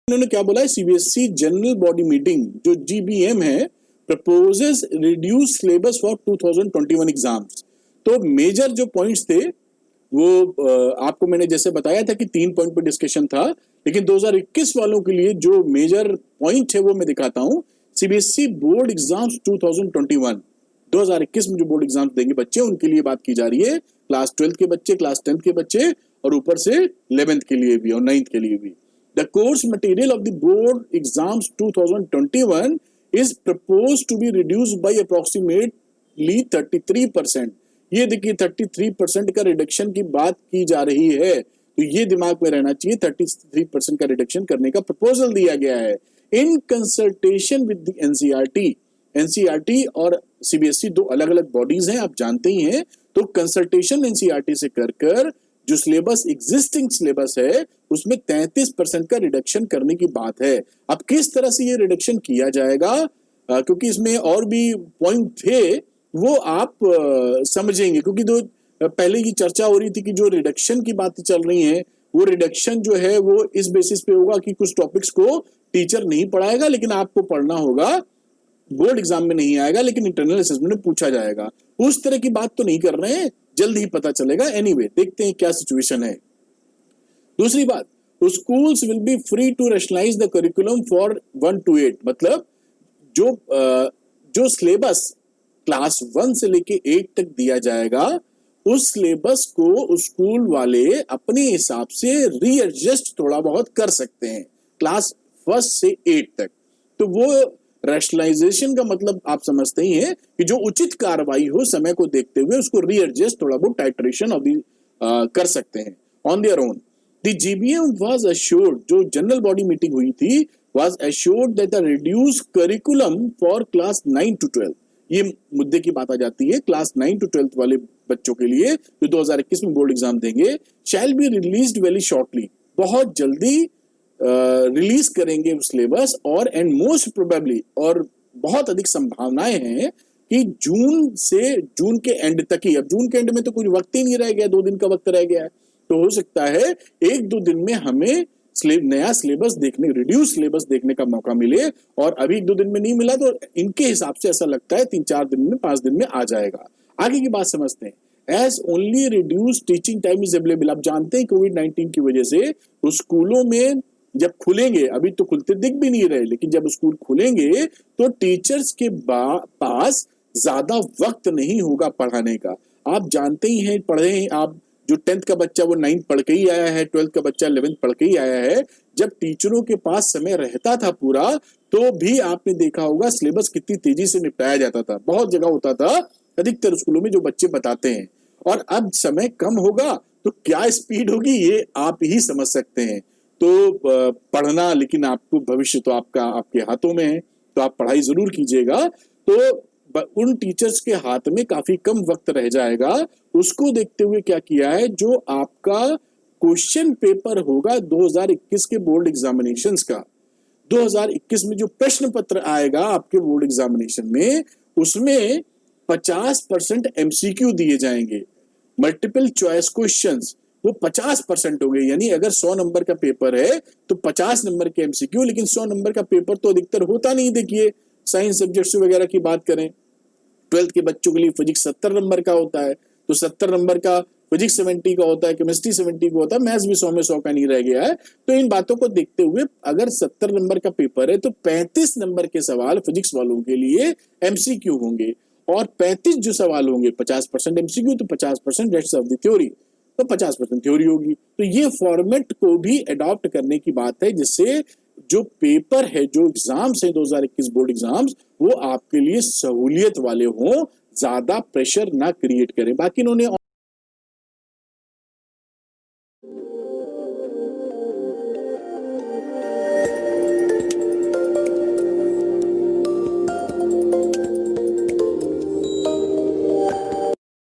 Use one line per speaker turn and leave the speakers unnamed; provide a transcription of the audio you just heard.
इन्होंने क्या बोला है, सीबीएसई जनरल बॉडी मीटिंग जो जीबीएम है proposes reduce syllabus for 2021 exams. तो मेजर जो पॉइंट्स थे वो आपको मैंने जैसे बताया था कि 3 पॉइंट पे डिस्कशन था, लेकिन 2021 वालों के लिए जो मेजर पॉइंट है वो मैं दिखाता हूं। सीबीएसई बोर्ड एग्जाम्स 2021, 2021 में जो बोर्ड एग्जाम्स देंगे बच्चे उनके लिए बात की जा रही है। क्लास 12 के बच्चे, क्लास 10 के बच्चे और ऊपर से 11th के लिए भी और 9th के लिए भी। The course material of the board exams 2021 is proposed to be reduced by approximately 33%। ये देखिए 33% का रिडक्शन की बात की जा रही है, तो ये दिमाग में रहना चाहिए। 33% का रिडक्शन करने का प्रपोजल दिया गया है in consultation with the NCERT. NCERT और सीबीएसई दो अलग अलग बॉडीज हैं, आप जानते ही हैं। तो कंसल्टेशन एनसीईआरटी से कर जो सिलेबस एग्जिस्टिंग सिलेबस है उसमें 33% का रिडक्शन करने की बात है। अब किस तरह से ये रिडक्शन किया जाएगा, क्योंकि इसमें और भी पॉइंट थे वो आप समझेंगे, क्योंकि जो पहले की चर्चा हो रही थी कि जो रिडक्शन की बातें चल रही हैं वो रिडक्शन जो है वो इस बेसिस पे होगा कि कुछ टॉपिक्स को टीचर नहीं पढ़ाएगा लेकिन आपको पढ़ना होगा, बोर्ड एग्जाम में नहीं आएगा लेकिन इंटरनल असेसमेंट में पूछा जाएगा। उस तरह की बात तो नहीं कर रहे हैं, जल्द ही पता चलेगा। एनीवे देखते हैं क्या सिचुएशन है। दूसरी बात, schools will be free to rationalise the curriculum for 1 to 8। मतलब जो सिलेबस क्लास 1 से लेके 8 तक दिया जाएगा उस सिलेबस को स्कूल वाले अपने हिसाब से रीएडजस्ट थोड़ा बहुत कर सकते हैं क्लास 1 से 8 तक। तो वो रैशनलाइजेशन का मतलब आप समझते ही हैं कि जो उचित कार्रवाई हो समय को देखते हुए उसको रीएडजस्ट थोड़ा बहुत टाइट्रेशन ऑफ दी कर सकते हैं on their own. The GBM was assured, जो जनरल बॉडी मीटिंग हुई थी was assured that the reduced curriculum for class 9 to 12। ये मुद्दे की बात आ जाती है क्लास 9 to 12 वाले बच्चों के लिए जो 2021 में बोर्ड एग्जाम देंगे, shall be released very shortly, बहुत जल्दी रिलीज करेंगे सिलेबस। और एंड मोस्ट प्रोबेबली, और बहुत अधिक संभावनाएं हैं कि जून के एंड तक ही, अब जून के एंड में तो कुछ वक्त ही नहीं रह गया, 2 दिन का वक्त रह गया है, तो हो सकता है 1-2 दिन में हमें नया सिलेबस देखने, रिड्यूस सिलेबस देखने का मौका मिले। और अभी 1-2 दिन में नहीं मिला तो इनके हिसाब से ऐसा लगता है 3-4 दिन में, 5 दिन में आ जाएगा। आगे की बात समझते हैं। As only reduce teaching time is available. आप जानते हैं कोविड-19 की वजह से तो स्कूलों में जब खुलेंगे, अभी तो खुलते दिख भी नहीं रहे, लेकिन जब स्कूल खुलेंगे तो टीचर्स के पास ज्यादा वक्त नहीं होगा पढ़ाने का। आप जानते ही हैं, पढ़े हैं आप, जो 10th का बच्चा वो 9th पढ़ के ही आया है, 12th का बच्चा 11th पढ़ के ही आया है। जब टीचरों के पास समय रहता था पूरा, तो भी आपने देखा होगा सिलेबस कितनी तेजी से निपटाया जाता था। बहुत जगह होता था, अधिकतर स्कूलों में जो बच्चे बताते हैं। और अब समय कम होगा तो क्या स्पीड होगी ये आप ही समझ सकते हैं। तो पढ़ना, लेकिन आपको भविष्य तो आपके हाथों में है, तो आप पढ़ाई जरूर कीजिएगा। तो उन टीचर्स के हाथ में काफी कम वक्त रह जाएगा। उसको देखते हुए क्या किया है, जो आपका क्वेश्चन पेपर होगा 2021 के बोर्ड एग्जामिनेशंस का, 2021 में जो प्रश्न पत्र आएगा आपके बोर्ड एग्जामिनेशन में, उसमें 50% एमसीक्यू दिए जाएंगे, मल्टीपल चॉइस क्वेश्चंस, वो 50% हो गए। यानी अगर 100 नंबर का पेपर है तो 50 नंबर के एमसीक्यू, लेकिन 100 नंबर का पेपर तो अधिकतर होता नहीं। देखिए साइंस सब्जेक्ट्स वगैरह की बात करें, 12th के बच्चों के लिए फिजिक्स 70 नंबर का होता है, तो 70 नंबर का, फिजिक्स 70 का होता है, केमिस्ट्री 70 का होता है, मैथ्स भी 100 में 100 का नहीं रह गया है। तो इन बातों को देखते हुए अगर 70 नंबर का पेपर है तो 35 नंबर के सवाल फिजिक्स वालों के लिए एमसीक्यू होंगे, और 35 जो सवाल होंगे 50% एमसीक्यू, तो 50% रेस्ट ऑफ द थ्योरी, तो 50% थ्योरी होगी। तो ये फॉर्मेट को भी अडॉप्ट करने की बात है, जिससे जो पेपर है, जो एग्जाम्स है 2021 बोर्ड एग्जाम्स, वो आपके लिए सहूलियत वाले हों, ज्यादा प्रेशर ना क्रिएट करें। बाकी इन्होंने